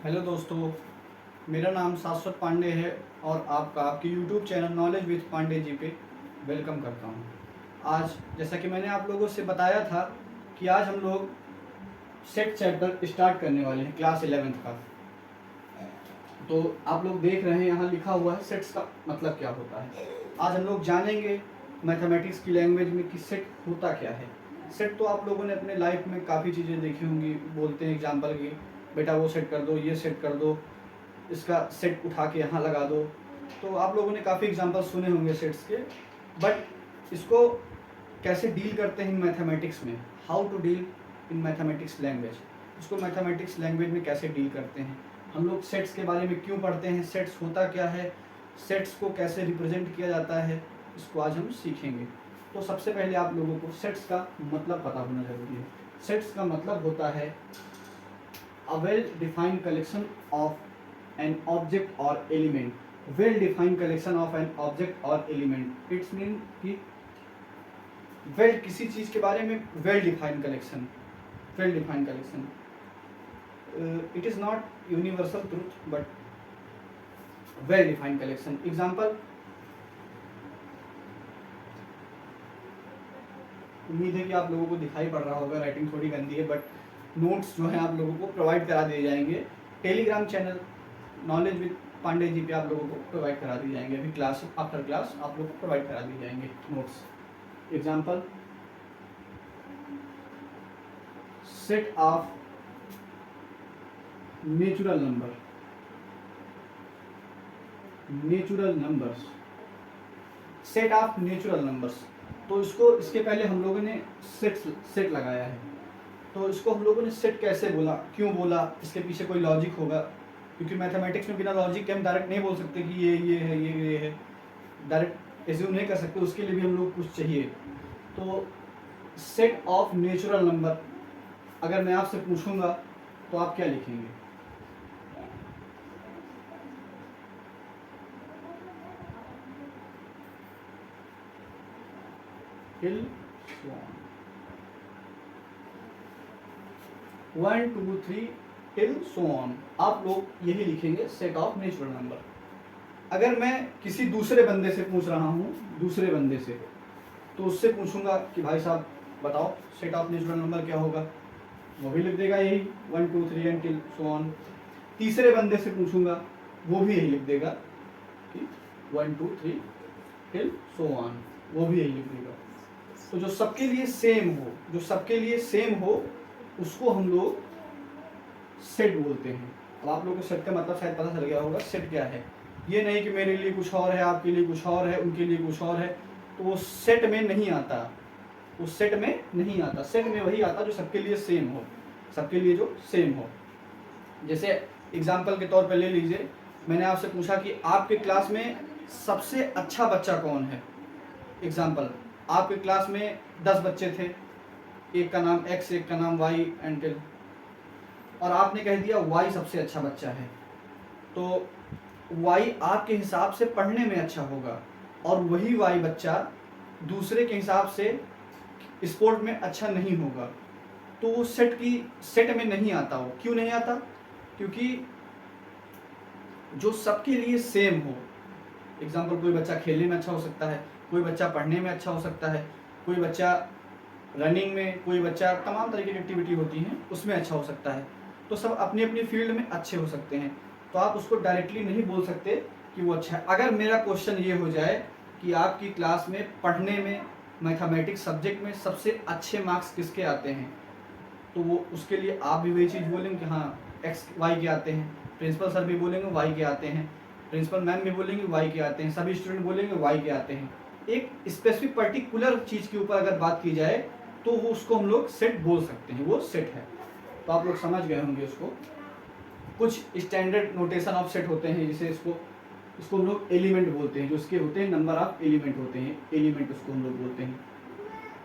Hello दोस्तों, मेरा नाम शाश्वत पांडे है और आपके YouTube channel knowledge with Pandey ji पे वेलकम करता हूँ। आज जैसा कि मैंने आप लोगों से बताया था कि आज हम लोग सेट चैप्टर स्टार्ट करने वाले हैं क्लास 11th का। तो आप लोग देख रहे हैं यहाँ लिखा हुआ है सेट्स का मतलब क्या होता है। आज हम लोग जानेंगे मैथमेटिक्स की लैंग्वेज में कि सेट होता क्या है। सेट तो आप लोगों ने अपने लाइफ में काफ़ी चीज़ें देखी होंगी। बोलते हैं एग्जाम्पल की, बेटा वो सेट कर दो, ये सेट कर दो, इसका सेट उठा के यहाँ लगा दो। तो आप लोगों ने काफ़ी एग्जांपल सुने होंगे सेट्स के। बट इसको कैसे डील करते हैं मैथमेटिक्स में, how to deal in mathematics language, इसको मैथमेटिक्स लैंग्वेज में कैसे डील करते हैं, हम लोग सेट्स के बारे में क्यों पढ़ते हैं, सेट्स होता क्या है, सेट्स को कैसे रिप्रेजेंट किया जाता है, इसको आज हम सीखेंगे। तो सबसे पहले आप लोगों को सेट्स का मतलब पता होना जरूरी है। सेट्स का मतलब होता है a well defined collection of an object or element, well defined collection of an object or element। It's mean कि well किसी चीज के बारे में well defined collection, well defined collection, it is not universal truth but well defined collection। Example, उम्मीद है कि आप लोगों को दिखाई पड़ रहा होगा, राइटिंग थोड़ी गंदी है बट नोट्स जो है आप लोगों को प्रोवाइड करा दिए जाएंगे। Telegram channel knowledge with Pandey ji पे आप लोगों को प्रोवाइड करा दी जाएंगे। अभी क्लास आफ्टर क्लास आप लोगों को प्रोवाइड करा दी जाएंगे notes. Example, set of natural number, natural numbers, set of natural numbers. तो इसको इसके पहले हम लोगों ने सेट लगाया है। तो इसको हम लोगों ने सेट कैसे बोला, क्यों बोला, इसके पीछे कोई लॉजिक होगा, क्योंकि मैथमेटिक्स में बिना लॉजिक के हम डायरेक्ट नहीं बोल सकते कि ये है, ये है, डायरेक्ट एज्यूम नहीं कर सकते, उसके लिए भी हम लोग कुछ चाहिए। तो सेट ऑफ नेचुरल नंबर अगर मैं आपसे पूछूंगा तो आप क्या लिखेंगे? टिल 1 2 3 टिल सो ऑन, आप लोग यही लिखेंगे सेट ऑफ नेचुरल नंबर। अगर मैं किसी दूसरे बंदे से पूछ रहा हूँ, दूसरे बंदे से, तो उससे पूछूंगा कि भाई साहब बताओ सेट ऑफ नेचुरल नंबर क्या होगा, वो भी लिख देगा यही 1 2 3 एंड टिल सो ऑन। तीसरे बंदे से पूछूंगा, वो भी यही लिख देगा कि 1 2 3 टिल सो ऑन, वो भी यही लिख देगा। तो जो सबके लिए सेम हो, जो सबके लिए सेम हो, उसको हम लोग सेट बोलते हैं। अब आप लोगों को सेट का मतलब शायद पता चल गया होगा सेट क्या है। ये नहीं कि मेरे लिए कुछ और है, आपके लिए कुछ और है, उनके लिए कुछ और है, तो वो सेट में नहीं आता, वो सेट में नहीं आता। सेट में वही आता जो सबके लिए सेम हो, सबके लिए जो सेम हो। जैसे एग्जाम्पल के तौर पर ले लीजिए, मैंने आपसे पूछा कि आपके क्लास में सबसे अच्छा बच्चा कौन है। एग्जाम्पल, आपके क्लास में 10 बच्चे थे, एक का नाम एक्स, एक का नाम वाई एंड टिल, और आपने कह दिया वाई सबसे अच्छा बच्चा है। तो वाई आपके हिसाब से पढ़ने में अच्छा होगा और वही वाई बच्चा दूसरे के हिसाब से स्पोर्ट में अच्छा नहीं होगा। तो वो सेट में नहीं आता। वो क्यों नहीं आता? क्योंकि जो सबके लिए सेम हो। एग्जाम्पल, कोई बच्चा खेलने में अच्छा हो सकता है, कोई बच्चा पढ़ने में अच्छा हो सकता है, कोई बच्चा रनिंग में, कोई बच्चा तमाम तरीके की एक्टिविटी होती हैं उसमें अच्छा हो सकता है। तो सब अपनी अपनी फील्ड में अच्छे हो सकते हैं। तो आप उसको डायरेक्टली नहीं बोल सकते कि वो अच्छा है। अगर मेरा क्वेश्चन ये हो जाए कि आपकी क्लास में पढ़ने में, मैथमेटिक्स सब्जेक्ट में सबसे अच्छे मार्क्स किसके आते हैं, तो वो उसके लिए आप भी वही चीज़ बोलेंगे कि हाँ एक्स वाई के आते हैं, प्रिंसिपल सर भी बोलेंगे वाई के आते हैं, प्रिंसिपल मैम भी बोलेंगे वाई के आते हैं, सभी स्टूडेंट बोलेंगे वाई के आते हैं। एक स्पेसिफिक पर्टिकुलर चीज़ के ऊपर अगर बात की जाए तो वो उसको हम लोग सेट बोल सकते हैं, वो सेट है। तो आप लोग समझ गए होंगे उसको। कुछ स्टैंडर्ड नोटेशन ऑफ सेट होते हैं, जैसे इसको हम लोग एलिमेंट बोलते हैं, जो इसके होते हैं नंबर ऑफ एलिमेंट होते हैं, एलिमेंट उसको हम लोग बोलते हैं।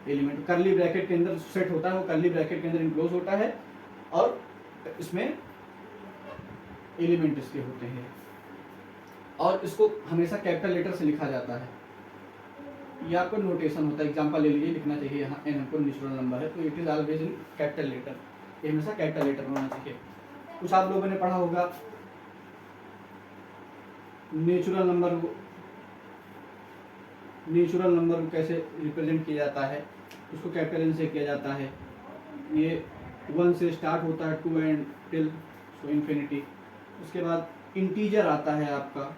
एलिमेंट कर्ली ब्रैकेट के अंदर सेट होता है, वो कर्ली ब्रैकेट के अंदर इनक्लोज होता है और इसमें एलिमेंट इसके होते हैं, और इसको हमेशा कैपिटल लेटर से लिखा जाता है। ये आपका नोटेशन होता है। एग्जांपल ले लीजिए, लिखना चाहिए यहाँ n हमको नेचुरल नंबर है तो it is always in capital letter, ये हमेशा कैपिटल लेटर होना चाहिए। कुछ आप लोगों ने पढ़ा होगा नेचुरल नंबर को कैसे रिप्रेजेंट किया जाता है, उसको कैपिटल एन से किया जाता है। ये 1 से स्टार्ट होता है 2 एंड टिल सो इन्फिनिटी। उसके बाद इंटीजर आता है आपका।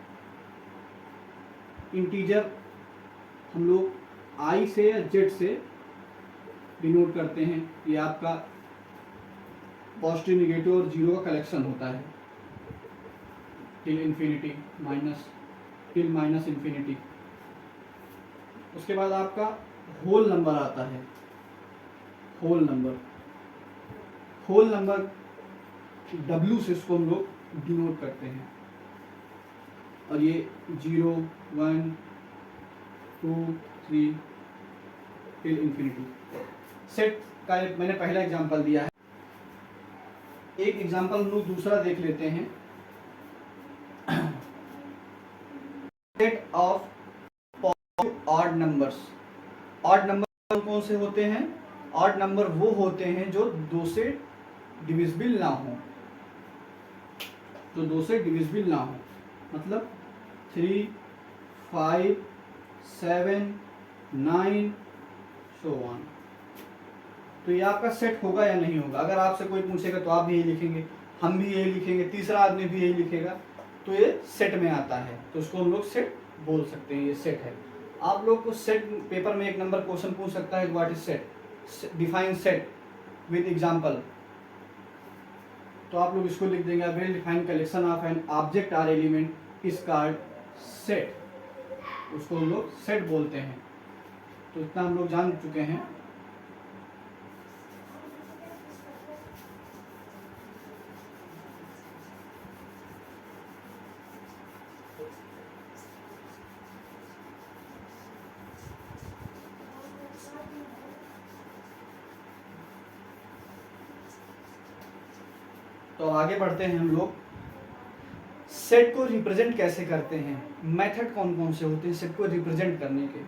इंटीजर हम लोग आई से या जेड से डिनोट करते हैं। ये आपका पॉजिटिव, निगेटिव और जीरो का कलेक्शन होता है। Till infinity till minus infinity. उसके बाद आपका होल नंबर आता है। होल नंबर W से इसको हम लोग डिनोट करते हैं। और ये 0, 1, 2, 3 टिल इन्फिनिटी। सेट का मैंने पहला एग्जांपल दिया है। एक एग्जांपल हम लोग दूसरा देख लेते हैं। Set of odd numbers. Odd number कौन से होते हैं? ऑड नंबर वो होते हैं जो 2 से डिविजिबल ना हो। मतलब 3, 5, 7, 9 सो ऑन। तो ये आपका सेट होगा या नहीं होगा? अगर आपसे कोई पूछेगा तो आप भी यही लिखेंगे, हम भी यही लिखेंगे, तीसरा आदमी भी यही लिखेगा, तो ये सेट में आता है। तो उसको हम लोग सेट बोल सकते हैं, ये सेट है। आप लोग को सेट पेपर में 1 नंबर क्वेश्चन पूछ सकता है, what is set, define set with example. तो आप लोग इसको लिख देंगे, well defined collection of an object or element is called set. उसको हम लोग सेट बोलते हैं। तो इतना हम लोग जान चुके हैं। तो आगे बढ़ते हैं हम लोग। सेट को रिप्रेजेंट कैसे करते हैं, मेथड कौन कौन से होते हैं सेट को रिप्रेजेंट करने के।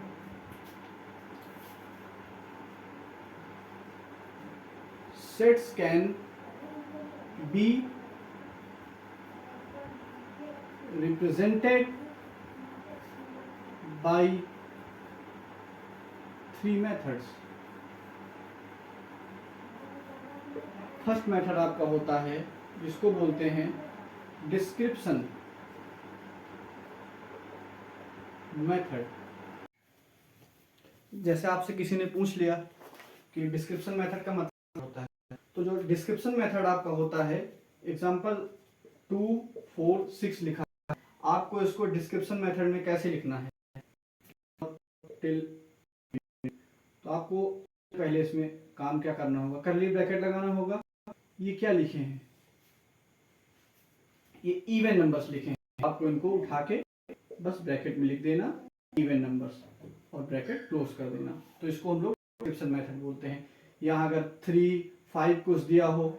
Sets can be represented by 3 methods. First method आपका होता है जिसको बोलते हैं डिस्क्रिप्शन मेथड। जैसे आपसे किसी ने पूछ लिया कि डिस्क्रिप्शन मेथड का मतलब होता है, तो जो डिस्क्रिप्शन मेथड आपका होता है, एग्जांपल 2, 4, 6 लिखा है, आपको इसको डिस्क्रिप्शन मेथड में कैसे लिखना है टिल। तो आपको पहले इसमें काम क्या करना होगा, कर्ली ब्रैकेट लगाना होगा। ये क्या लिखे हैं, ये इवन नंबर्स लिखे हैं। आपको इनको उठा के बस ब्रैकेट में लिख देना इवन नंबर्स और ब्रैकेट क्लोज कर देना। तो इसको हम लोग डिस्क्रिप्शन मेथड बोलते हैं। यहाँ अगर 3, 5 कुछ दिया हो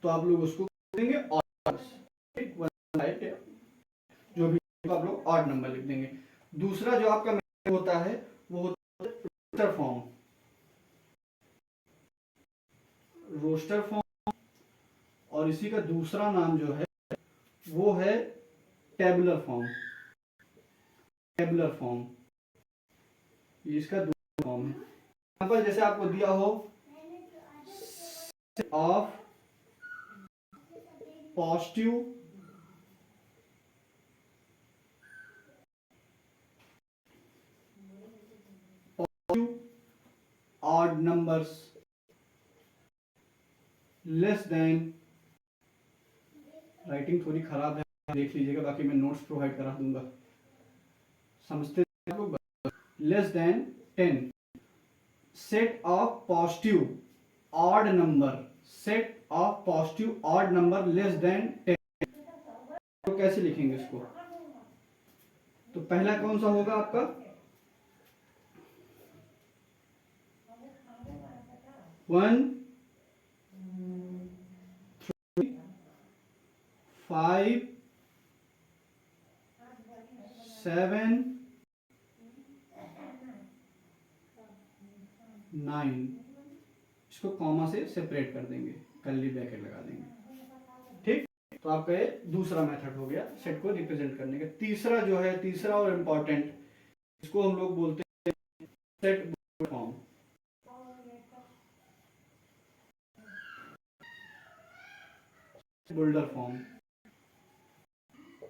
तो आप लोग उसको देंगे ऑड, जो भी आप लोग ऑड नंबर लिख देंगे। दूसरा जो आपका मेथड होता है वो होता है रोस्टर फॉर्म। रोस्टर फॉर्म और इसी का दूसरा नाम जो है वो है टेबुलर फॉर्म। टेबुलर फॉर्म ये इसका दूसरा फॉर्म है। यहाँ पर जैसे आपको दिया हो of positive odd numbers less than, writing थोड़ी खराब है देख लीजिएगा, बाकी मैं नोट्स प्रोवाइड करा दूंगा, समझते हैं लोग। Less than 10 set of positive odd number, set of positive odd number less than 10। तो कैसे लिखेंगे इसको? तो पहला कौन सा होगा आपका 1, 3, 5, 7, 9। इसको कॉमा से सेपरेट कर देंगे, कर्ली ब्रैकेट लगा देंगे, ठीक। तो आपका ये दूसरा मेथड हो गया सेट को रिप्रेजेंट करने का। तीसरा जो है, तीसरा और इम्पोर्टेंट, इसको हम लोग बोलते हैं सेट फॉर्म। बुल्डर फॉर्म,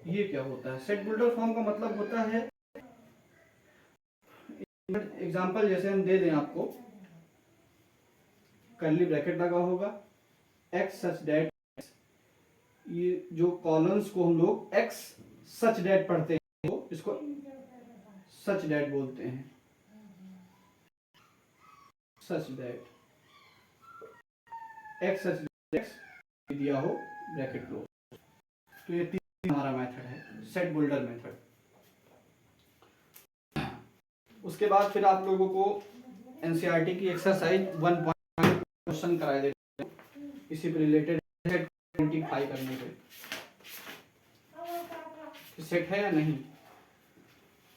ये क्या होता है? सेट बुल्डर फॉर्म का मतलब होता है, एग्जांपल जैसे हम दे दें आपको, कर्ली ब्रैकेट लगा होगा, एक्स सच दैट, ये जो कॉलम्स को हम लोग एक्स सच दैट पढ़ते हैं, तो इसको सच दैट बोलते हैं, such that x such that x दिया हो ब्रैकेट क्लोज। तो ये तीन हमारा मेथड है सेट बुल्डर मेथड। उसके बाद फिर आप लोगों को एनसीईआरटी की एक्सरसाइज 1.5 क्वेश्चन कराए देते हैं इसी पे रिलेटेड, आइडेंटिफाई करने पे सेट है या नहीं।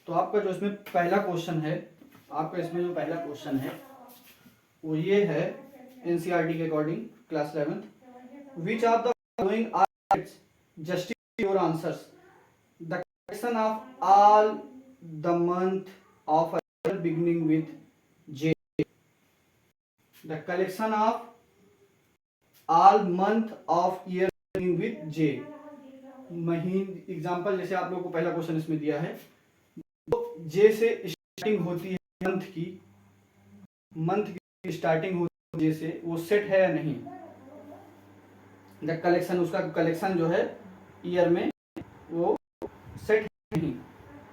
तो आपका जो इसमें पहला क्वेश्चन है, आपका इसमें जो पहला क्वेश्चन है वो ये है, एनसीईआरटी के according class 11th, which of the following are justify your answers, the collection of all the month of beginning with J, the collection of all month of year beginning with J। महीन example जैसे आप लोगों को पहला question इसमें दिया है, तो J से स्टार्टिंग होती है मंथ की, मंथ की स्टार्टिंग होती है J से, वो सेट है या नहीं। द कलेक्शन, उसका कलेक्शन जो है ईयर में वो सेट है नहीं।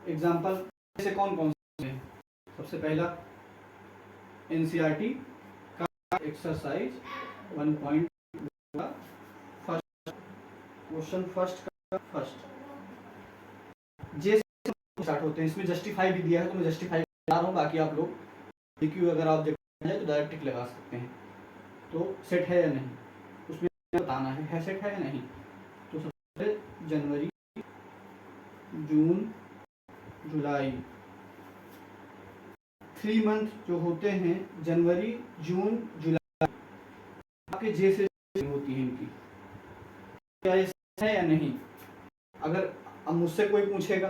एग्जांपल जैसे कौन कौन से हैं? सबसे पहला एनसीईआरटी का एक्सरसाइज 1. फर्स्ट क्वेश्चन, फर्स्ट जे से स्टार्ट होते हैं, इसमें जस्टिफाई भी दिया है तो मैं जस्टिफाई बता रहा हूँ, बाकी आप लोग DQ अगर आप देखना है तो डायरेक्ट टिक लगा सकते हैं। तो सेट है या नहीं उसमें बताना है सेट है या नहीं। तो सबसे जनवरी, जून, जुलाई, 3 मंथ जो होते हैं, जनवरी, जून, जुलाई, आपके जे से होती है इनकी, क्या ये है या नहीं। अगर अब मुझसे कोई पूछेगा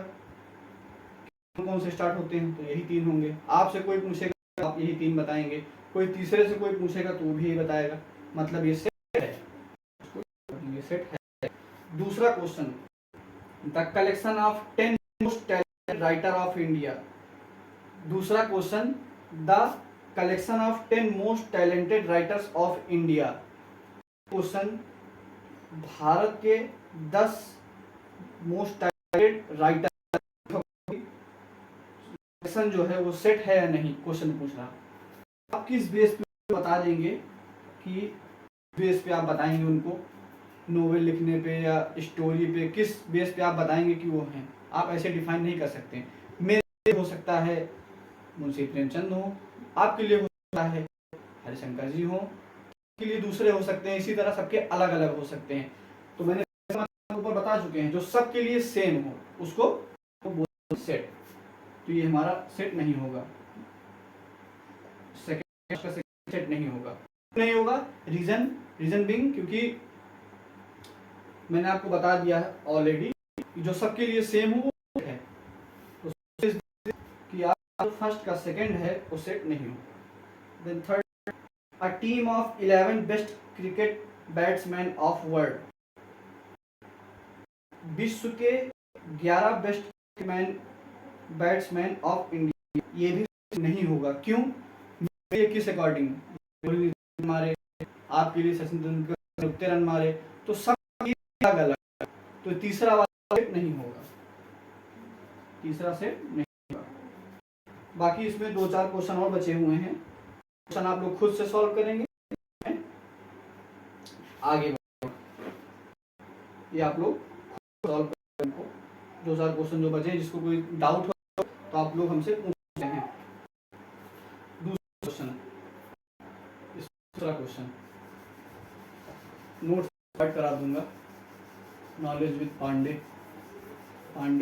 कौन से स्टार्ट होते हैं तो यही 3 होंगे, आपसे कोई पूछेगा तो आप यही 3 बताएंगे, कोई तीसरे से कोई पूछेगा तो वो भी यही बताएगा, मतलब ये सेट है, ये सेट है। दूसरा question, the collection of 10 most talented writer of India. दूसरा question, the collection of 10 most talented writers of India. Question, Bharat के 10 मोस्ट टैलेंटेड राइटर जो है वो सेट है या नहीं, क्वेश्चन पूछ रहा। आप किस बेस पे बता देंगे, कि बेस पे आप बताएंगे उनको, नोवेल लिखने पे या स्टोरी पे, किस बेस पे आप बताएंगे कि वो हैं। आप ऐसे डिफाइन नहीं कर सकते। मेरे हो सकता है मुंशी प्रेमचंद हो, आपके लिए हो सकता है हरिशंकर जी हो, के लिए दूसरे हो सकते हैं, इसी तरह सबके अलग अलग हो सकते हैं। तो मैंने ऊपर बता चुके हैं, जो सबके लिए सेम हो उसको बोलते हैं सेट। तो ये हमारा सेट नहीं होगा, सेकंड का सेट नहीं होगा। रीजन बिंग, क्योंकि मैंने आपको बता दिया है ऑलरेडी, जो सबके लिए सेम हो वो है, तो कि आप फर्स्ट का सेकंड है वो सेट नहीं हो। Then third, a team of 11 best cricket batsman of world, विश्व के 11 बेस्ट बैट्समैन ऑफ इंडिया, ये भी नहीं होगा। क्यों? किस अकॉर्डिंग, मारे आपके लिए सचिन तेंदुलकर 90 रन मारे, तो सब अलग अलग, तो तीसरा वाला सेट नहीं होगा, तीसरा सेट नहीं होगा। बाकी इसमें 2-4 क्वेश्चन और बचे हुए हैं, क्वेश्चन आप लोग खुद से सॉल्व करेंगे, आगे ये आप लोग सॉल्व करेंगे। 2-4 क्वेश्चन जो बचे हैं, जिसको कोई डाउट हो तो आप लोग हमसे पूछ सकते हैं। दूसरा क्वेश्चन नोट्स स्टार्ट करा दूंगा knowledge with Pandey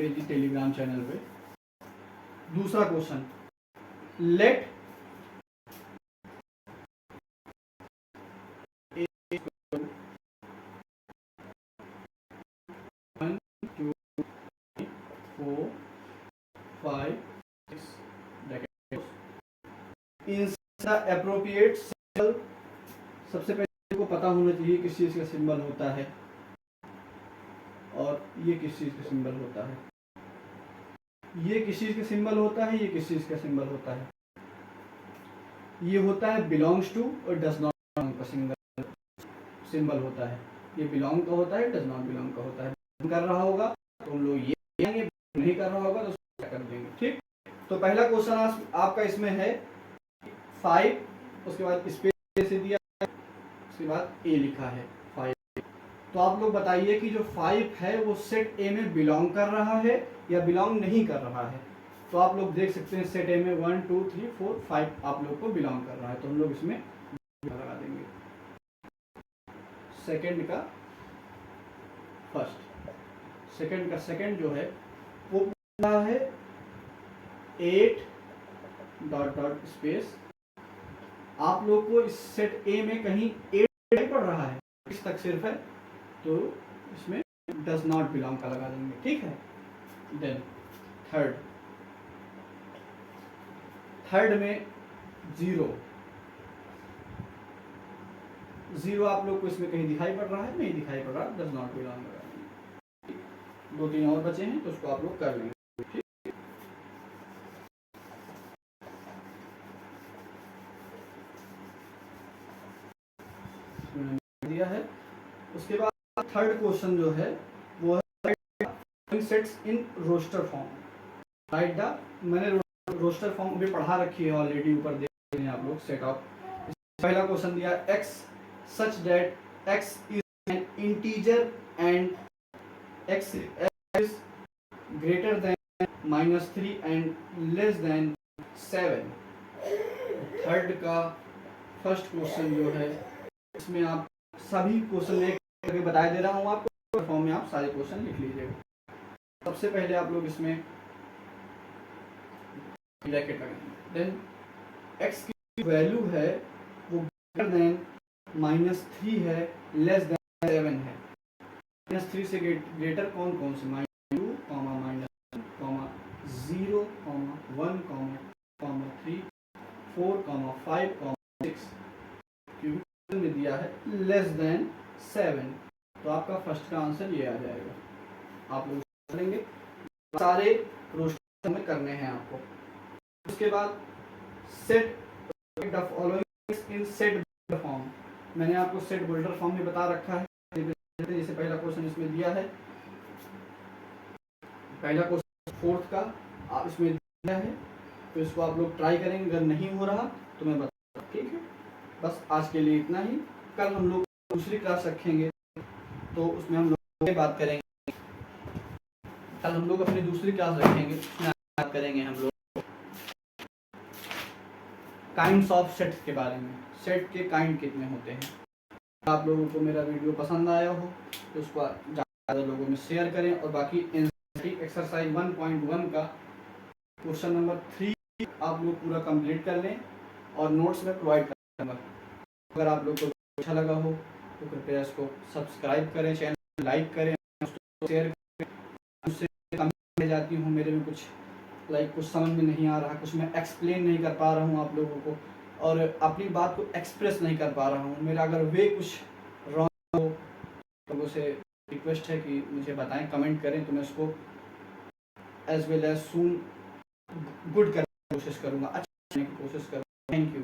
ji Telegram channel पे। दूसरा क्वेश्चन, लेट एप्रोप्रिएट सिंबल, सबसे पहले को पता होना चाहिए किस चीज़ का सिंबल होता है और ये किस चीज़ का सिंबल होता है। ये किस चीज़ का सिंबल होता है, ये किस चीज़ का सिंबल होता है। ये होता है बिलोंग्स टू और डज नॉट बिलोंग का सिंबल होता है। ये बिलोंग का होता है, डज नॉट बिलोंग का होता है। कर रहा होगा तो हम लोग ये देंगे, नहीं कर रहा होगा तो क्या कर देंगे। ठीक, तो पहला क्वेश्चन आपका इसमें है 5, उसके बाद स्पेस से दिया, उसके बाद ए लिखा है 5। तो आप लोग बताइए कि जो 5 है वो सेट ए में बिलोंग कर रहा है या बिलोंग नहीं कर रहा है। तो आप लोग देख सकते हैं सेट ए में 1 2 3 4 5 आप लोग को बिलोंग कर रहा है, तो हम लोग इसमें लगा देंगे। सेकंड का फर्स्ट, सेकंड का सेकंड जो है वो पूरा है 8 डॉट डॉट स्पेस। आप लोग को इस सेट ए में कहीं 8 नहीं पड़ रहा है, इस तक सिर्फ है, तो इसमें डज नॉट बिलोंग का लगा देंगे। ठीक है, देन थर्ड में 0 आप लोग को इसमें कहीं दिखाई पड़ रहा है, नहीं दिखाई पड़ रहा, डज नॉट बिलोंग लगा देंगे। 2-3 और बचे हैं तो उसको आप लोग कर लेंगे। दिया है। उसके बाद थर्ड क्वेश्चन जो है वो है sets in roster form. Right the, मैंने रोस्टर फॉर्म भी पढ़ा रखी है ऑलरेडी, ऊपर देख रहे हैं आप लोग सेट ऑफ। पहला क्वेश्चन दिया x such that x is an integer and x is greater than -3 and less than 7। Third का फर्स्ट क्वेश्चन जो है इसमें आप सभी क्वेश्चन एक करके बता दे रहा हूँ आपको, फॉर्म में आप सारे क्वेश्चन लिख लीजिएगा। सबसे पहले आप लोग इसमें ब्रैकेट लगाएंगे, देन x की वैल्यू है वो ग्रेटर देन -3 है, लेस देन 7 है। -3 से ग्रेटर कौन कौन से, -2, -1, -0, -1, -3, 4, 5, 6। क्योंकि में दिया है लेस देन 7, तो आपका फर्स्ट का आंसर ये आ जाएगा। आप लोग करेंगे, सारे रोस्टर में करने हैं आपको। उसके बाद set the following in set builder form. मैंने आपको सेट बिल्डर फॉर्म में बता रखा है, जैसे पहला क्वेश्चन इसमें दिया है, पहला क्वेश्चन फोर्थ का आप इसमें दिया है, तो इसको आप लोग ट्राई करेंगे। अगर नहीं हो रहा तो मैं बता, ठीक है। बस आज के लिए इतना ही। कल हम लोग दूसरी क्लास रखेंगे तो उसमें हम लोग बात करेंगे, कल हम लोग अपनी दूसरी क्लास रखेंगे, उसमें बात करेंगे हम लोग काइंड्स ऑफ सेट के बारे में, सेट के काइंड कितने होते हैं। आप लोगों को मेरा वीडियो पसंद आया हो तो उसको ज़्यादा लोगों में शेयर करें, और बाकी एक्सरसाइज 1.1 का क्वेश्चन नंबर 3 आप लोग पूरा कंप्लीट कर लें और नोट्स में प्रोवाइड करूँगा। अगर आप लोग को अच्छा लगा हो तो कृपया इसको सब्सक्राइब करें, चैनल लाइक करें, शेयर करें। उससे कमेंट जाती हूँ, मेरे में कुछ कुछ समझ में नहीं आ रहा, कुछ मैं एक्सप्लेन नहीं कर पा रहा हूँ आप लोगों को, और अपनी बात को एक्सप्रेस नहीं कर पा रहा हूँ। मेरा अगर वे कुछ रॉन्ग हो तो मुझसे रिक्वेस्ट है कि मुझे बताएं, कमेंट करें, तो मैं उसको as well as soon good करने की कोशिश करूँगा, अच्छा करने की कोशिश करूँगा। Thank you.